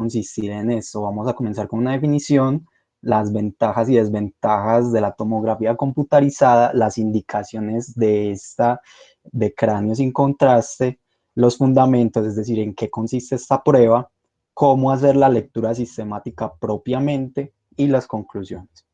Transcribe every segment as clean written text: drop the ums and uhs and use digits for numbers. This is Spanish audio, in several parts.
consistir en esto. Vamos a comenzar con una definición, las ventajas y desventajas de la tomografía computarizada, las indicaciones de esta de cráneo sin contraste, los fundamentos, es decir, en qué consiste esta prueba, cómo hacer la lectura sistemática propiamente y las conclusiones.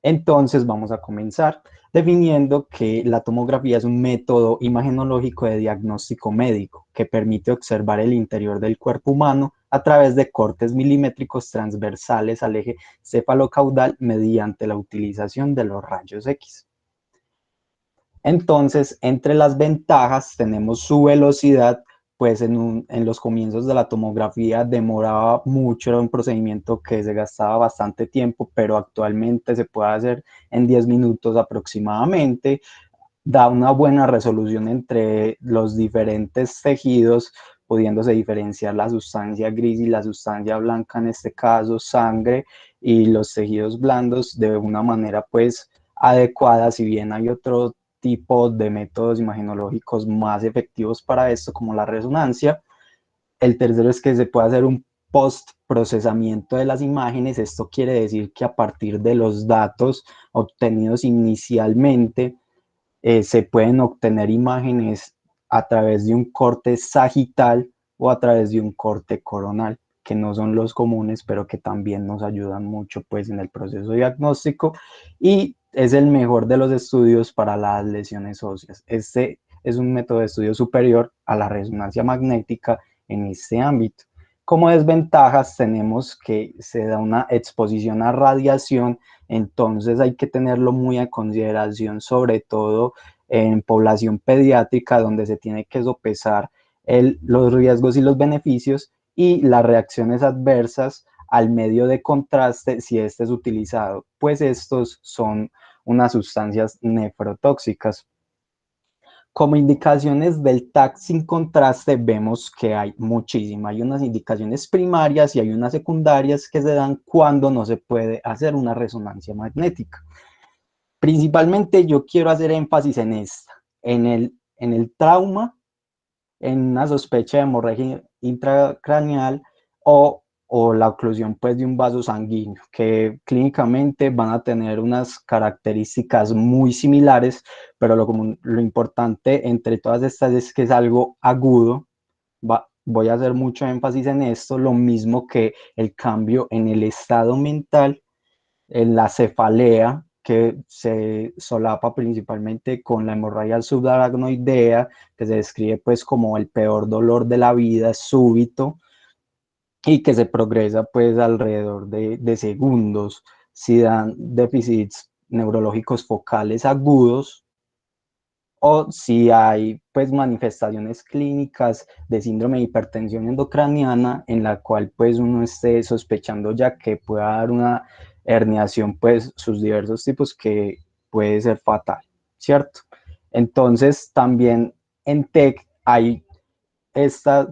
Entonces vamos a comenzar definiendo que la tomografía es un método imagenológico de diagnóstico médico que permite observar el interior del cuerpo humano a través de cortes milimétricos transversales al eje cefalocaudal mediante la utilización de los rayos X. Entonces, entre las ventajas tenemos su velocidad, pues en los comienzos de la tomografía demoraba mucho, era un procedimiento que se gastaba bastante tiempo, pero actualmente se puede hacer en 10 minutos aproximadamente, da una buena resolución entre los diferentes tejidos, pudiéndose diferenciar la sustancia gris y la sustancia blanca, en este caso sangre, y los tejidos blandos de una manera pues adecuada, si bien hay otro tipo de métodos imagenológicos más efectivos para esto, como la resonancia. El tercero es que se puede hacer un post-procesamiento de las imágenes. Esto quiere decir que a partir de los datos obtenidos inicialmente, se pueden obtener imágenes a través de un corte sagital o a través de un corte coronal, que no son los comunes, pero que también nos ayudan mucho pues en el proceso diagnóstico, y es el mejor de los estudios para las lesiones óseas. Este es un método de estudio superior a la resonancia magnética en este ámbito. Como desventajas tenemos que se da una exposición a radiación, entonces hay que tenerlo muy a consideración, sobre todo en población pediátrica, donde se tiene que sopesar los riesgos y los beneficios y las reacciones adversas al medio de contraste si este es utilizado, pues estos son unas sustancias nefrotóxicas. Como indicaciones del TAC sin contraste vemos que hay muchísimas, hay unas indicaciones primarias y hay unas secundarias que se dan cuando no se puede hacer una resonancia magnética. Principalmente yo quiero hacer énfasis en esta, en el trauma, en una sospecha de hemorragia intracraneal o la oclusión pues de un vaso sanguíneo, que clínicamente van a tener unas características muy similares, pero lo importante entre todas estas es que es algo agudo. Voy a hacer mucho énfasis en esto, lo mismo que el cambio en el estado mental, en la cefalea, que se solapa principalmente con la hemorragia subaracnoidea, que se describe pues como el peor dolor de la vida, súbito, y que se progresa pues alrededor de segundos. Si dan déficits neurológicos focales agudos, o si hay pues manifestaciones clínicas de síndrome de hipertensión endocraniana en la cual pues uno esté sospechando ya que pueda dar una herniación, pues sus diversos tipos, que puede ser fatal, ¿cierto? Entonces también en TEC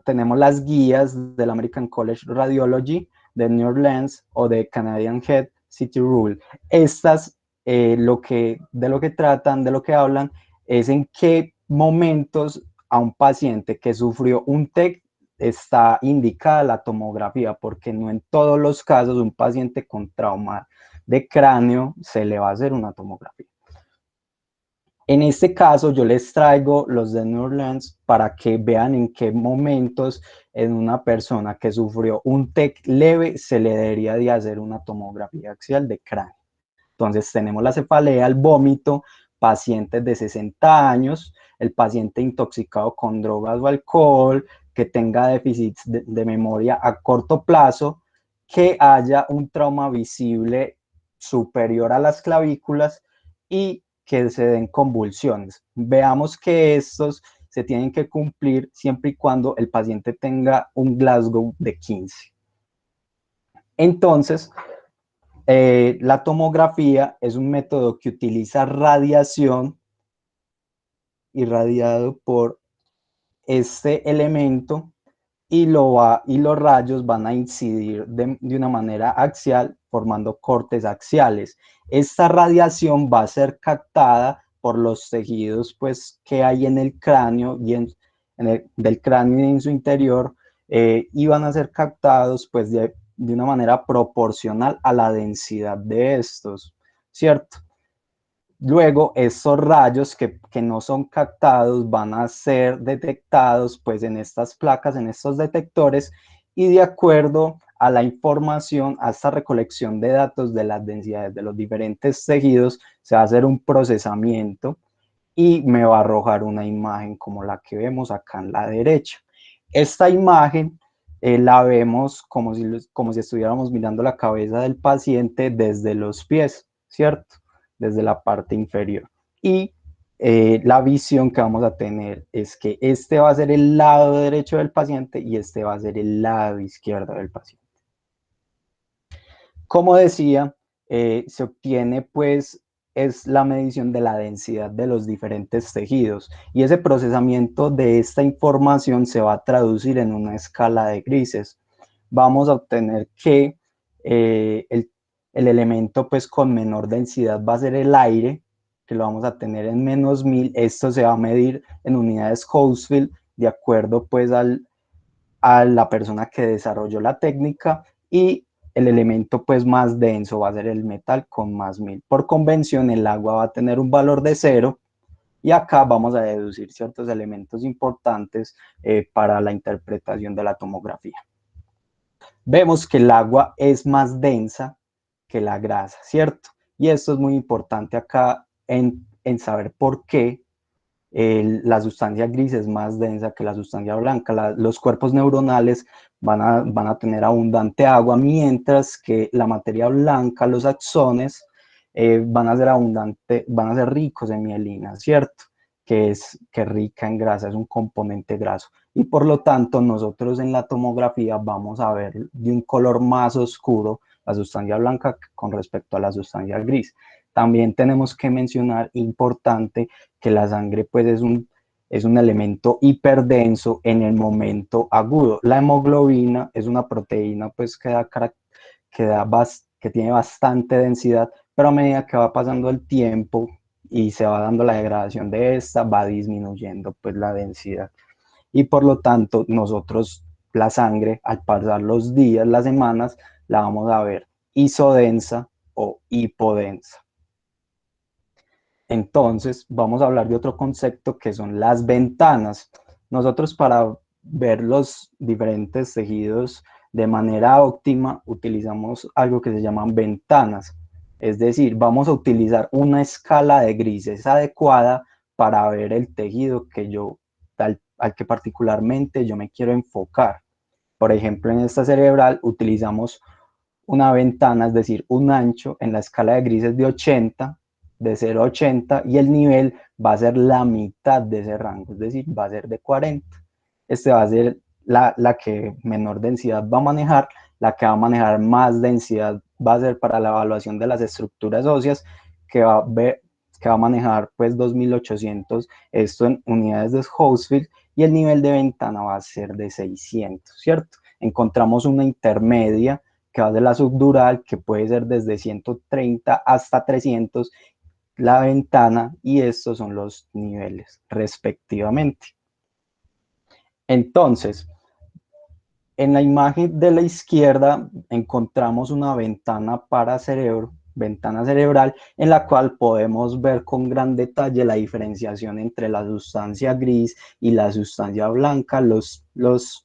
tenemos las guías del American College Radiology, de New Orleans o de Canadian Head City Rule. Estas de lo que tratan, de lo que hablan, es en qué momentos a un paciente que sufrió un TEC está indicada la tomografía, porque no en todos los casos un paciente con trauma de cráneo se le va a hacer una tomografía. En este caso yo les traigo los de New Orleans para que vean en qué momentos en una persona que sufrió un TEC leve se le debería de hacer una tomografía axial de cráneo. Entonces tenemos la cefalea, el vómito, pacientes de 60 años, el paciente intoxicado con drogas o alcohol, que tenga déficits de memoria a corto plazo, que haya un trauma visible superior a las clavículas y que se den convulsiones. Veamos que estos se tienen que cumplir siempre y cuando el paciente tenga un Glasgow de 15. Entonces, la tomografía es un método que utiliza radiación irradiado por este elemento y los rayos van a incidir de una manera axial formando cortes axiales. Esta radiación va a ser captada por los tejidos pues, que hay en el cráneo y del cráneo y en su interior, y van a ser captados pues de una manera proporcional a la densidad de estos, ¿cierto? Luego, estos rayos que no son captados van a ser detectados pues en estas placas, en estos detectores, y de acuerdo a la información, a esta recolección de datos de las densidades de los diferentes tejidos, se va a hacer un procesamiento y me va a arrojar una imagen como la que vemos acá en la derecha. Esta imagen la vemos como si estuviéramos mirando la cabeza del paciente desde los pies, ¿cierto? Desde la parte inferior. Y la visión que vamos a tener es que este va a ser el lado derecho del paciente y este va a ser el lado izquierdo del paciente. Como decía, se obtiene pues es la medición de la densidad de los diferentes tejidos y ese procesamiento de esta información se va a traducir en una escala de grises. Vamos a obtener que el elemento pues con menor densidad va a ser el aire, que lo vamos a tener en -1000. Esto se va a medir en unidades Hounsfield de acuerdo pues a la persona que desarrolló la técnica, y el elemento pues más denso va a ser el metal con +1000. Por convención el agua va a tener un valor de 0 y acá vamos a deducir ciertos elementos importantes para la interpretación de la tomografía. Vemos que el agua es más densa que la grasa, ¿cierto? Y esto es muy importante acá en saber por qué la sustancia gris es más densa que la sustancia blanca. Los cuerpos neuronales van a tener abundante agua, mientras que la materia blanca, los axones, van a van a ser ricos en mielina, ¿cierto? Que es rica en grasa, es un componente graso. Y por lo tanto, nosotros en la tomografía vamos a ver de un color más oscuro la sustancia blanca con respecto a la sustancia gris. También tenemos que mencionar, importante, que la sangre pues es un elemento hiperdenso en el momento agudo. La hemoglobina es una proteína pues que tiene bastante densidad, pero a medida que va pasando el tiempo y se va dando la degradación de esta, va disminuyendo pues la densidad. Y por lo tanto, nosotros la sangre, al pasar los días, las semanas, la vamos a ver isodensa o hipodensa. Entonces, vamos a hablar de otro concepto que son las ventanas. Nosotros para ver los diferentes tejidos de manera óptima utilizamos algo que se llaman ventanas. Es decir, vamos a utilizar una escala de grises adecuada para ver el tejido al que particularmente yo me quiero enfocar. Por ejemplo, en esta cerebral utilizamos una ventana, es decir, un ancho en la escala de grises de 80, de 0 a 80, y el nivel va a ser la mitad de ese rango, es decir, va a ser de 40. Este va a ser la que menor densidad va a manejar. La que va a manejar más densidad va a ser para la evaluación de las estructuras óseas, que va a manejar pues 2800, esto en unidades de Hounsfield, y el nivel de ventana va a ser de 600, ¿cierto? Encontramos una intermedia que va de la subdural, que puede ser desde 130 hasta 300, la ventana, y estos son los niveles respectivamente. Entonces, en la imagen de la izquierda encontramos una ventana para cerebro, ventana cerebral, en la cual podemos ver con gran detalle la diferenciación entre la sustancia gris y la sustancia blanca, los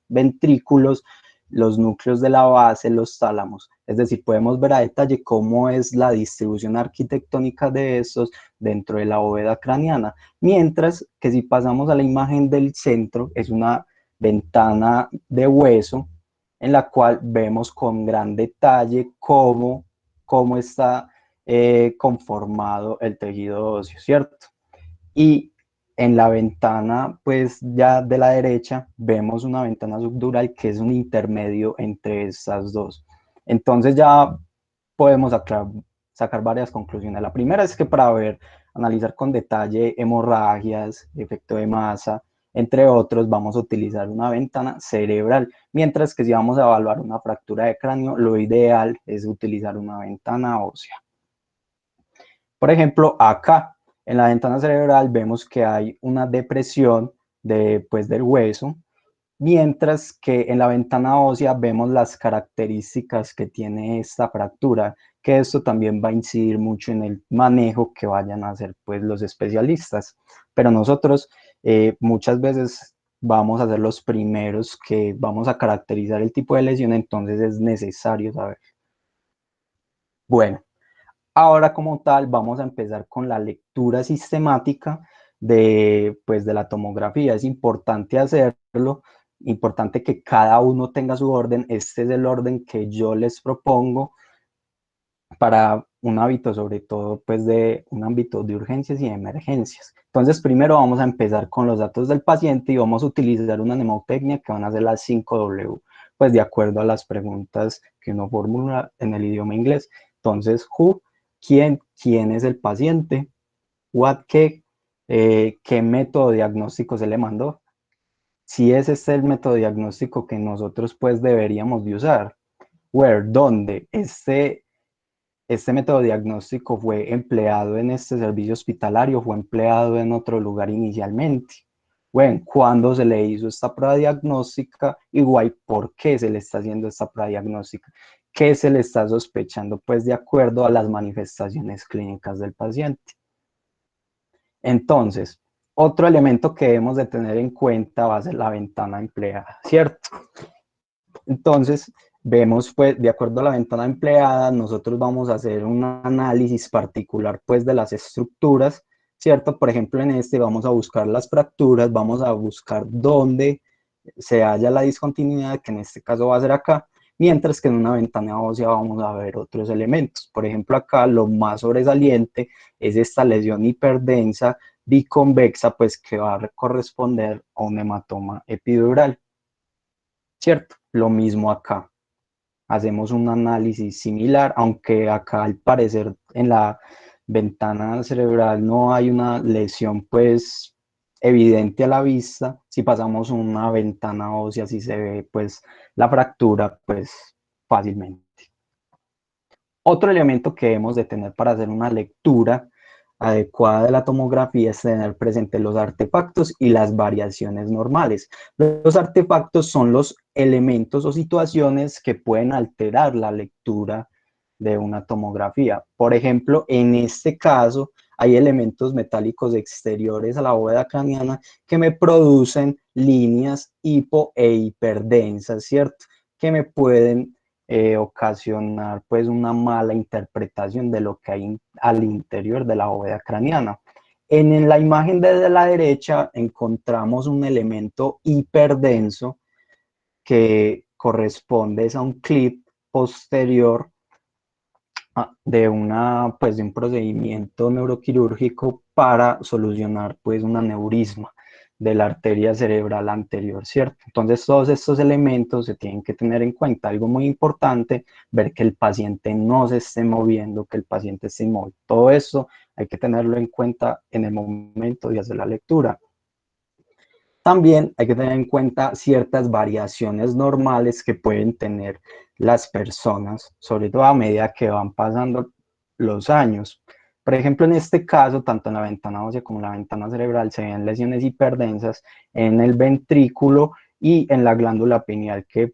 ventrículos, los núcleos de la base, los tálamos. Es decir, podemos ver a detalle cómo es la distribución arquitectónica de estos dentro de la bóveda craneana. Mientras que si pasamos a la imagen del centro, es una ventana de hueso en la cual vemos con gran detalle cómo está conformado el tejido óseo, ¿cierto? Y en la ventana, pues ya de la derecha, vemos una ventana subdural que es un intermedio entre estas dos. Entonces ya podemos sacar varias conclusiones. La primera es que para analizar con detalle hemorragias, efecto de masa, entre otros, vamos a utilizar una ventana cerebral, mientras que si vamos a evaluar una fractura de cráneo, lo ideal es utilizar una ventana ósea. Por ejemplo, acá en la ventana cerebral vemos que hay una depresión del hueso, mientras que en la ventana ósea vemos las características que tiene esta fractura, que esto también va a incidir mucho en el manejo que vayan a hacer pues los especialistas. Pero nosotros muchas veces vamos a ser los primeros que vamos a caracterizar el tipo de lesión, entonces es necesario saber. Bueno, ahora como tal vamos a empezar con la lectura sistemática pues, de la tomografía. Es importante hacerlo, importante que cada uno tenga su orden. Este es el orden que yo les propongo para un hábito, sobre todo pues de un ámbito de urgencias y emergencias. Entonces primero vamos a empezar con los datos del paciente y vamos a utilizar una mnemotecnia que van a ser las 5W, pues de acuerdo a las preguntas que uno formula en el idioma inglés. Entonces, who, quién es el paciente, what, qué método diagnóstico se le mandó, si ese es el método diagnóstico que nosotros pues deberíamos de usar, where, dónde, este método diagnóstico fue empleado en este servicio hospitalario, fue empleado en otro lugar inicialmente. Bueno, ¿cuándo se le hizo esta prueba diagnóstica? Igual, ¿por qué se le está haciendo esta prueba diagnóstica? ¿Qué se le está sospechando? Pues de acuerdo a las manifestaciones clínicas del paciente. Entonces, otro elemento que debemos de tener en cuenta va a ser la ventana empleada, ¿cierto? Entonces, vemos, pues, de acuerdo a la ventana empleada, nosotros vamos a hacer un análisis particular, pues, de las estructuras, ¿cierto? Por ejemplo, en este vamos a buscar las fracturas, vamos a buscar dónde se halla la discontinuidad, que en este caso va a ser acá, mientras que en una ventana ósea vamos a ver otros elementos. Por ejemplo, acá lo más sobresaliente es esta lesión hiperdensa biconvexa, pues, que va a corresponder a un hematoma epidural, ¿cierto? Lo mismo acá. Hacemos un análisis similar, aunque acá al parecer en la ventana cerebral no hay una lesión pues evidente a la vista. Si pasamos una ventana ósea, sí se ve pues la fractura pues fácilmente. Otro elemento que debemos de tener para hacer una lectura adecuada de la tomografía es tener presente los artefactos y las variaciones normales. Los artefactos son los elementos o situaciones que pueden alterar la lectura de una tomografía. Por ejemplo, en este caso, hay elementos metálicos exteriores a la bóveda craneana que me producen líneas hipo e hiperdensas, ¿cierto? Que me pueden ocasionar pues una mala interpretación de lo que hay al interior de la bóveda craneana. En la imagen desde la derecha encontramos un elemento hiperdenso que corresponde a un clip posterior de un procedimiento neuroquirúrgico para solucionar pues un aneurisma de la arteria cerebral anterior, ¿cierto? Entonces todos estos elementos se tienen que tener en cuenta. Algo muy importante, ver que el paciente no se esté moviendo, que el paciente esté inmóvil. Todo eso hay que tenerlo en cuenta en el momento de hacer la lectura. También hay que tener en cuenta ciertas variaciones normales que pueden tener las personas, sobre todo a medida que van pasando los años. Por ejemplo, en este caso, tanto en la ventana ósea como en la ventana cerebral se ven lesiones hiperdensas en el ventrículo y en la glándula pineal, que,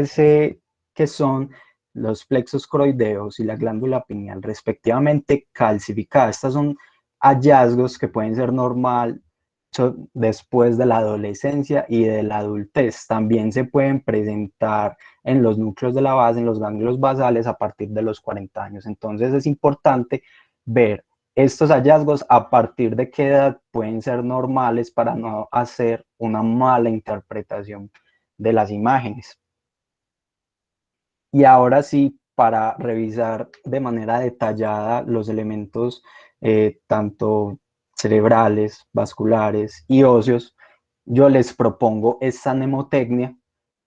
se, que son los plexos croideos y la glándula pineal respectivamente calcificadas. Estos son hallazgos que pueden ser normal después de la adolescencia y de la adultez. También se pueden presentar en los núcleos de la base, en los ganglios basales a partir de los 40 años. Entonces es importante ver estos hallazgos a partir de qué edad pueden ser normales para no hacer una mala interpretación de las imágenes. Y ahora sí, para revisar de manera detallada los elementos tanto cerebrales, vasculares y óseos, yo les propongo esta mnemotecnia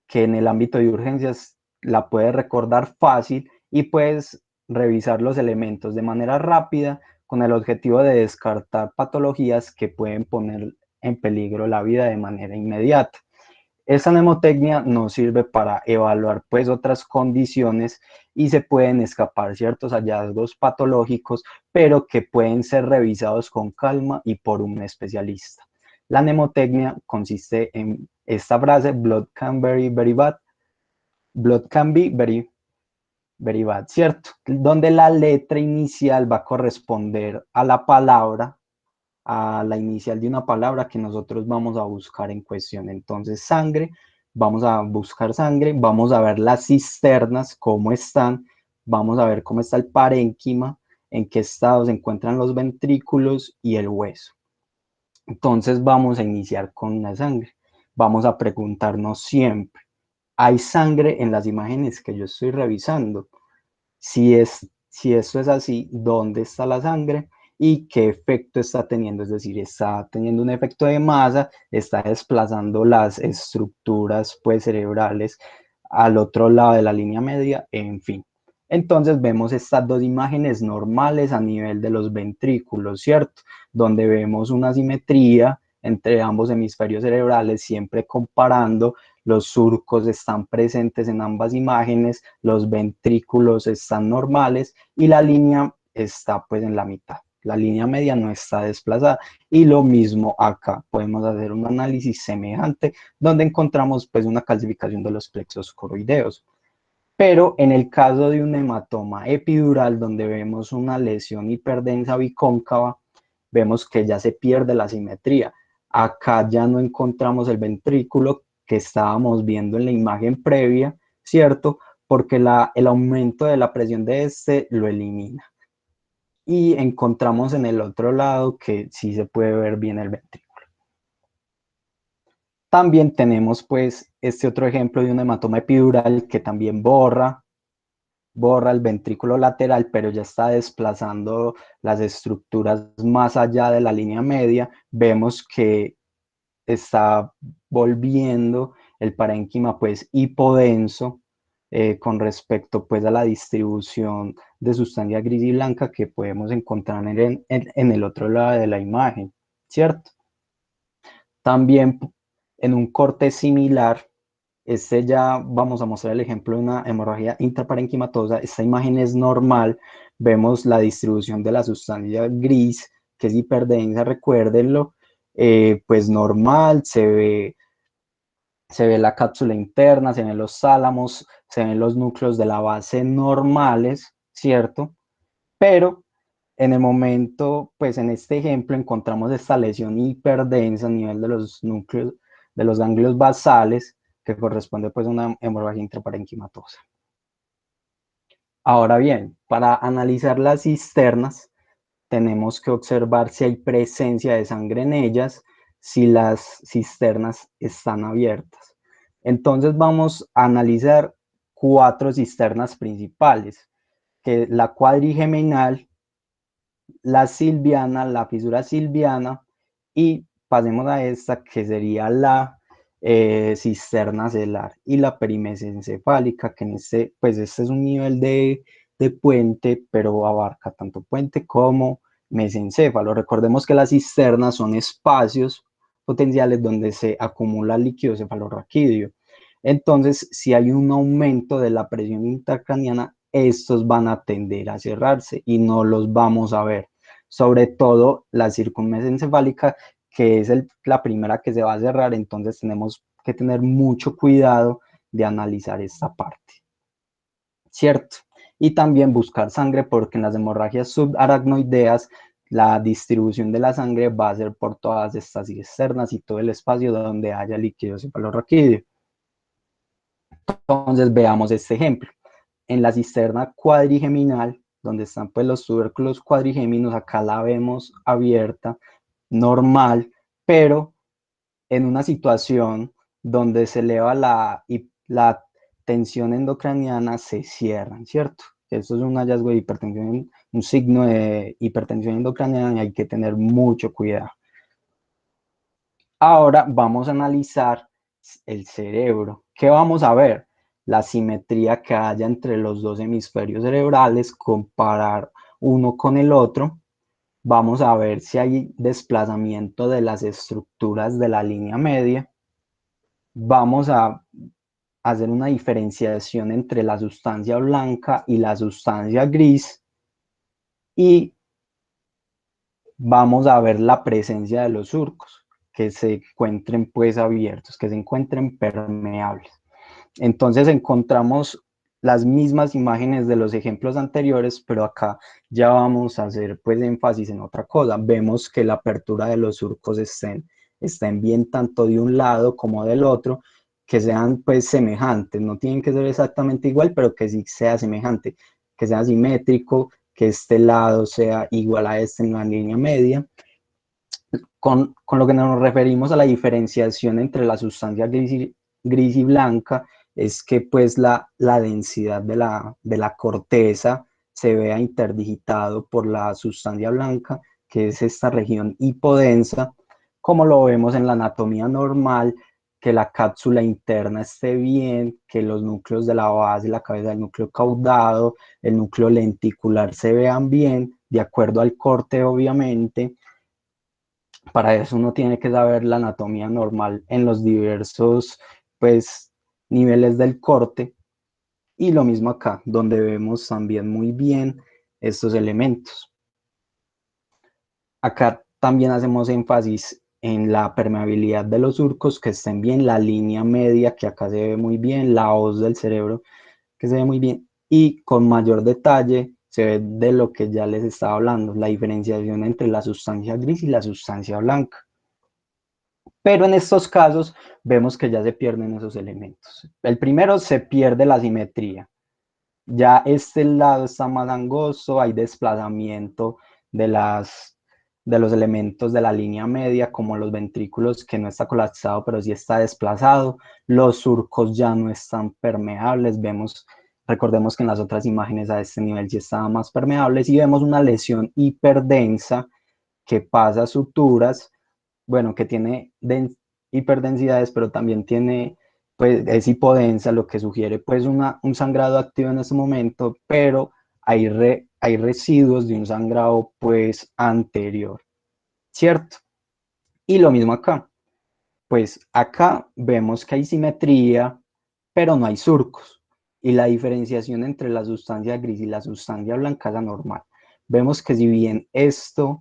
que en el ámbito de urgencias la puedes recordar fácil y puedes revisar los elementos de manera rápida con el objetivo de descartar patologías que pueden poner en peligro la vida de manera inmediata. Esa mnemotecnia nos sirve para evaluar pues otras condiciones y se pueden escapar ciertos hallazgos patológicos, pero que pueden ser revisados con calma y por un especialista. La mnemotecnia consiste en esta frase, blood can very, very bad, blood can be very, very bad, ¿cierto? Donde la letra inicial va a corresponder a la palabra, a la inicial de una palabra que nosotros vamos a buscar en cuestión. Entonces, sangre, vamos a buscar sangre, vamos a ver las cisternas, cómo están, vamos a ver cómo está el parénquima, en qué estado se encuentran los ventrículos y el hueso. Entonces, vamos a iniciar con la sangre. Vamos a preguntarnos siempre, ¿hay sangre en las imágenes que yo estoy revisando? Si esto es así, ¿dónde está la sangre? ¿Y qué efecto está teniendo? Es decir, está teniendo un efecto de masa, está desplazando las estructuras pues, cerebrales al otro lado de la línea media, en fin. Entonces vemos estas dos imágenes normales a nivel de los ventrículos, ¿cierto? Donde vemos una simetría entre ambos hemisferios cerebrales, siempre comparando, los surcos están presentes en ambas imágenes, los ventrículos están normales y la línea está pues en la mitad. La línea media no está desplazada. Y lo mismo acá, podemos hacer un análisis semejante donde encontramos pues una calcificación de los plexos coroideos. Pero en el caso de un hematoma epidural, donde vemos una lesión hiperdensa bicóncava, vemos que ya se pierde la simetría. Acá ya no encontramos el ventrículo que estábamos viendo en la imagen previa, ¿cierto? Porque el aumento de la presión de este lo elimina. Y encontramos en el otro lado que sí se puede ver bien el ventrículo. También tenemos pues este otro ejemplo de un hematoma epidural que también borra el ventrículo lateral, pero ya está desplazando las estructuras más allá de la línea media. Vemos que está volviendo el parénquima pues hipodenso con respecto pues a la distribución de sustancia gris y blanca que podemos encontrar en el otro lado de la imagen, ¿cierto? También en un corte similar, ya vamos a mostrar el ejemplo de una hemorragia intraparenquimatosa. Esta imagen es normal, vemos la distribución de la sustancia gris, que es hiperdensa, recuérdenlo, pues normal, se ve la cápsula interna, se ven los tálamos, se ven los núcleos de la base normales, ¿cierto? Pero en el momento, pues en este ejemplo encontramos esta lesión hiperdensa a nivel de los núcleos, de los ganglios basales, que corresponde pues a una hemorragia intraparenquimatosa. Ahora bien, para analizar las cisternas, tenemos que observar si hay presencia de sangre en ellas, si las cisternas están abiertas. Entonces vamos a analizar 4 cisternas principales, que la cuadrigeminal, la silviana, la fisura silviana, y pasemos a esta que sería la cisterna celar y la perimesencefálica, que pues este es un nivel de puente, pero abarca tanto puente como mesencéfalo. Recordemos que las cisternas son espacios potenciales donde se acumula líquido cefalorraquídeo. Entonces, si hay un aumento de la presión intracraniana, estos van a tender a cerrarse y no los vamos a ver. Sobre todo la circunmesencefálica, que es la primera que se va a cerrar, entonces tenemos que tener mucho cuidado de analizar esta parte, ¿cierto? Y también buscar sangre, porque en las hemorragias subaracnoideas la distribución de la sangre va a ser por todas estas cisternas y todo el espacio donde haya líquido cefalorraquídeo. Entonces veamos este ejemplo. En la cisterna cuadrigeminal, donde están pues los tubérculos cuadrigéminos, acá la vemos abierta, normal, pero en una situación donde se eleva la tensión endocraniana, se cierran, ¿cierto? Esto es un hallazgo de hipertensión, un signo de hipertensión endocraniana y hay que tener mucho cuidado. Ahora vamos a analizar el cerebro. ¿Qué vamos a ver? La simetría que haya entre los dos hemisferios cerebrales, comparar uno con el otro. Vamos a ver si hay desplazamiento de las estructuras de la línea media. Vamos a hacer una diferenciación entre la sustancia blanca y la sustancia gris y vamos a ver la presencia de los surcos. que se encuentren pues abiertos, que se encuentren permeables. Entonces encontramos las mismas imágenes de los ejemplos anteriores, pero acá ya vamos a hacer pues énfasis en otra cosa. Vemos que la apertura de los surcos estén bien tanto de un lado como del otro, que sean pues semejantes, no tienen que ser exactamente igual, pero que sí sea semejante, que sea simétrico, que este lado sea igual a este en la línea media. Con lo que nos referimos a la diferenciación entre la sustancia gris y blanca, es que pues la densidad de la corteza se vea interdigitado por la sustancia blanca, que es esta región hipodensa, como lo vemos en la anatomía normal, que la cápsula interna esté bien, que los núcleos de la base, la cabeza del núcleo caudado, el núcleo lenticular se vean bien, de acuerdo al corte obviamente. Para eso uno tiene que saber la anatomía normal en los diversos pues, niveles del corte. Y lo mismo acá, donde vemos también muy bien estos elementos. Acá también hacemos énfasis en la permeabilidad de los surcos, que estén bien, la línea media, que acá se ve muy bien, la hoz del cerebro, que se ve muy bien, y con mayor detalle se ve de lo que ya les estaba hablando, la diferenciación entre la sustancia gris y la sustancia blanca. Pero en estos casos vemos que ya se pierden esos elementos. El primero, se pierde la simetría. Ya este lado está más angosto, hay desplazamiento de, de los elementos de la línea media, como los ventrículos, que no está colapsado, pero sí está desplazado. Los surcos ya no están permeables. Recordemos que en las otras imágenes a este nivel sí estaban más permeables, y vemos una lesión hiperdensa que pasa a suturas, bueno, que tiene hiperdensidades, pero también tiene, pues es hipodensa, lo que sugiere pues un sangrado activo en ese momento, pero hay residuos de un sangrado pues anterior, ¿cierto? Y lo mismo acá, pues acá vemos que hay simetría, pero no hay surcos, y la diferenciación entre la sustancia gris y la sustancia blanca es anormal. Vemos que si bien esta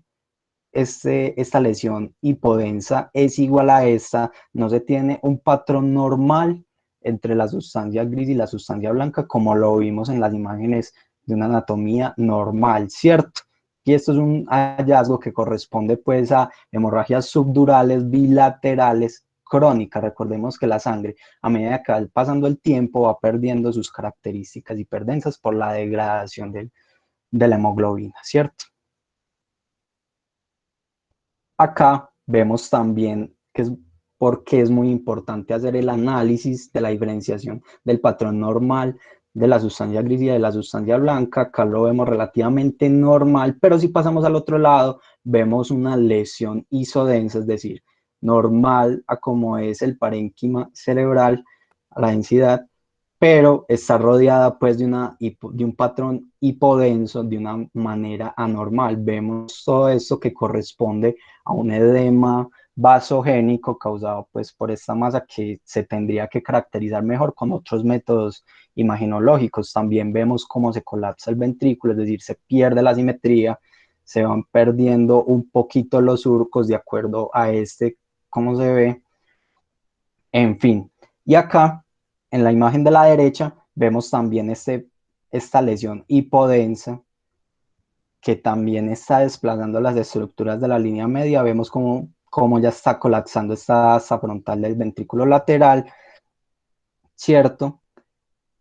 lesión hipodensa es igual a esta, no se tiene un patrón normal entre la sustancia gris y la sustancia blanca, como lo vimos en las imágenes de una anatomía normal, ¿cierto? Y esto es un hallazgo que corresponde pues a hemorragias subdurales bilaterales crónicas. Recordemos que la sangre, a medida que va pasando el tiempo, va perdiendo sus características hiperdensas por la degradación de la hemoglobina, ¿cierto? Acá vemos también que es porque es muy importante hacer el análisis de la diferenciación del patrón normal de la sustancia gris y de la sustancia blanca. Acá lo vemos relativamente normal, pero si pasamos al otro lado, vemos una lesión isodensa, es decir, normal a como es el parénquima cerebral, a la densidad, pero está rodeada pues de un patrón hipodenso de una manera anormal. Vemos todo esto que corresponde a un edema vasogénico causado pues por esta masa, que se tendría que caracterizar mejor con otros métodos imaginológicos. También vemos cómo se colapsa el ventrículo, es decir, se pierde la simetría, se van perdiendo un poquito los surcos de acuerdo a cómo se ve, en fin. Y acá, en la imagen de la derecha, vemos también esta lesión hipodensa, que también está desplazando las estructuras de la línea media. Vemos cómo ya está colapsando esta asa frontal del ventrículo lateral, ¿cierto?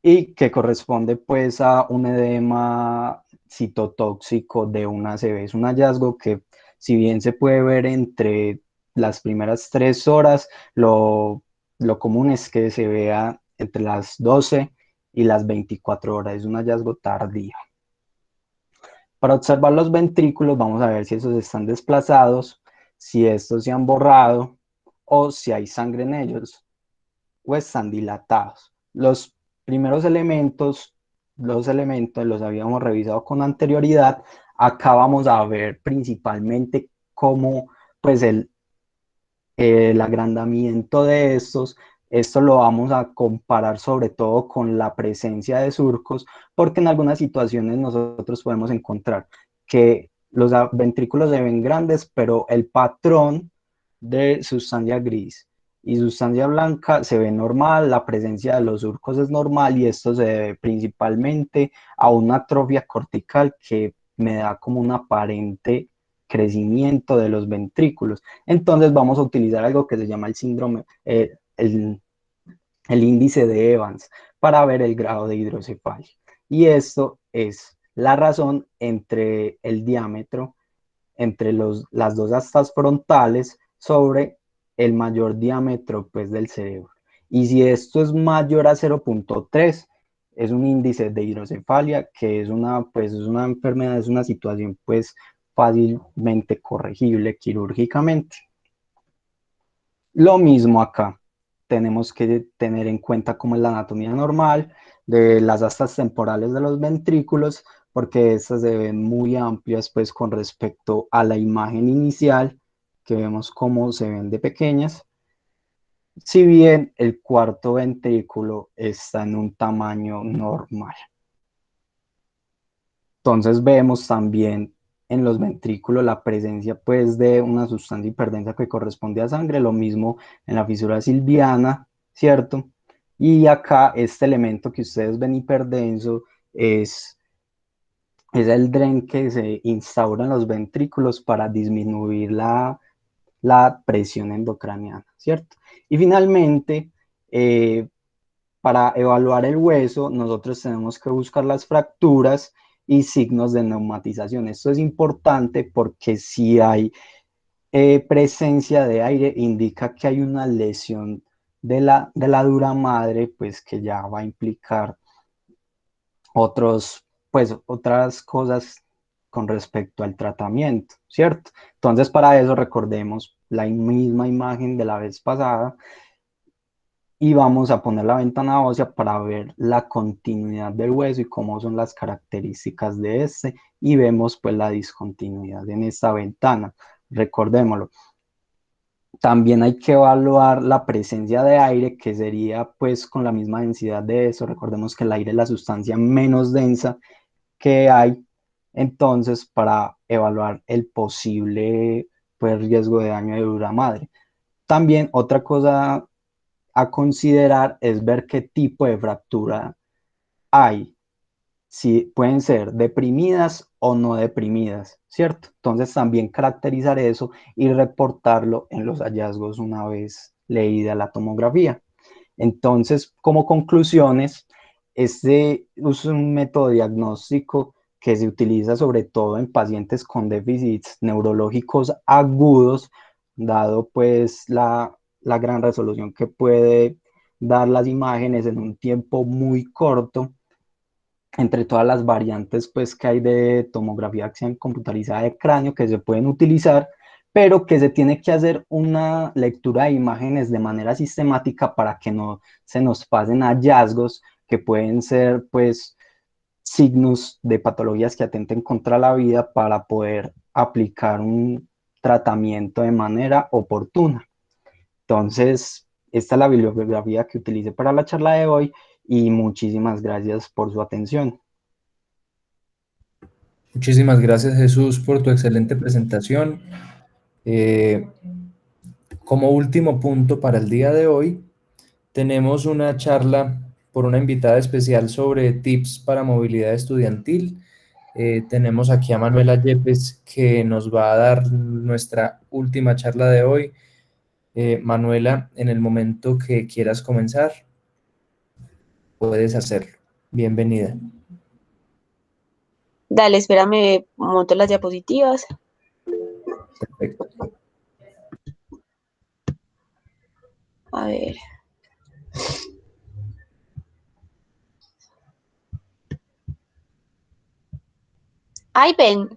Y que corresponde pues a un edema citotóxico de una ACV. Es un hallazgo que, si bien se puede ver entre las primeras 3 horas, lo común es que se vea entre las 12 y las 24 horas. Es un hallazgo tardío. Para observar los ventrículos, vamos a ver si esos están desplazados, si estos se han borrado o si hay sangre en ellos o están dilatados. Los primeros elementos, los elementos los habíamos revisado con anterioridad. Acá vamos a ver principalmente cómo pues el agrandamiento de estos. Esto lo vamos a comparar sobre todo con la presencia de surcos, porque en algunas situaciones nosotros podemos encontrar que los ventrículos se ven grandes, pero el patrón de sustancia gris y sustancia blanca se ve normal, la presencia de los surcos es normal y esto se debe principalmente a una atrofia cortical que me da como un aparente crecimiento de los ventrículos. Entonces vamos a utilizar algo que se llama el síndrome, el índice de Evans para ver el grado de hidrocefalia. Y esto es la razón entre el diámetro entre las dos astas frontales sobre el mayor diámetro pues, del cerebro. Y si esto es mayor a 0.3, es un índice de hidrocefalia, que es pues, es una enfermedad, es una situación pues, fácilmente corregible quirúrgicamente. Lo mismo acá, tenemos que tener en cuenta cómo es la anatomía normal de las astas temporales de los ventrículos, porque estas se ven muy amplias pues con respecto a la imagen inicial, que vemos cómo se ven de pequeñas, si bien el cuarto ventrículo está en un tamaño normal. Entonces vemos también en los ventrículos la presencia pues de una sustancia hiperdensa que corresponde a sangre, lo mismo en la fisura silviana, ¿cierto? Y acá este elemento que ustedes ven hiperdenso es el dren que se instaura en los ventrículos para disminuir la presión endocraniana, ¿cierto? Y finalmente, para evaluar el hueso, nosotros tenemos que buscar las fracturas y signos de neumatización. Esto es importante porque si hay presencia de aire, indica que hay una lesión de la dura madre, pues que ya va a implicar otras cosas con respecto al tratamiento, ¿cierto? Entonces, para eso recordemos la misma imagen de la vez pasada y vamos a poner la ventana ósea para ver la continuidad del hueso y cómo son las características de este y vemos pues la discontinuidad en esta ventana. Recordémoslo. También hay que evaluar la presencia de aire, que sería pues con la misma densidad de eso. Recordemos que el aire es la sustancia menos densa que hay. Entonces, para evaluar el posible pues, riesgo de daño de dura madre. También otra cosa a considerar es ver qué tipo de fractura hay, si pueden ser deprimidas o no deprimidas, ¿cierto? Entonces también caracterizar eso y reportarlo en los hallazgos una vez leída la tomografía. Entonces, como conclusiones, este es un método diagnóstico que se utiliza sobre todo en pacientes con déficits neurológicos agudos, dado pues la gran resolución que puede dar las imágenes en un tiempo muy corto entre todas las variantes pues, que hay de tomografía axial computarizada de cráneo que se pueden utilizar, pero que se tiene que hacer una lectura de imágenes de manera sistemática para que no se nos pasen hallazgos que pueden ser pues signos de patologías que atenten contra la vida para poder aplicar un tratamiento de manera oportuna. Entonces, esta es la bibliografía que utilicé para la charla de hoy y muchísimas gracias por su atención. Muchísimas gracias, Jesús, por tu excelente presentación. Eh, Como último punto para el día de hoy, tenemos una charla por una invitada especial sobre tips para movilidad estudiantil. Tenemos aquí a Manuela Yepes, que nos va a dar nuestra última charla de hoy. Manuela, en el momento que quieras comenzar, puedes hacerlo. Bienvenida. Dale, espérame, monto las diapositivas. Perfecto. A ver. Ay, ven.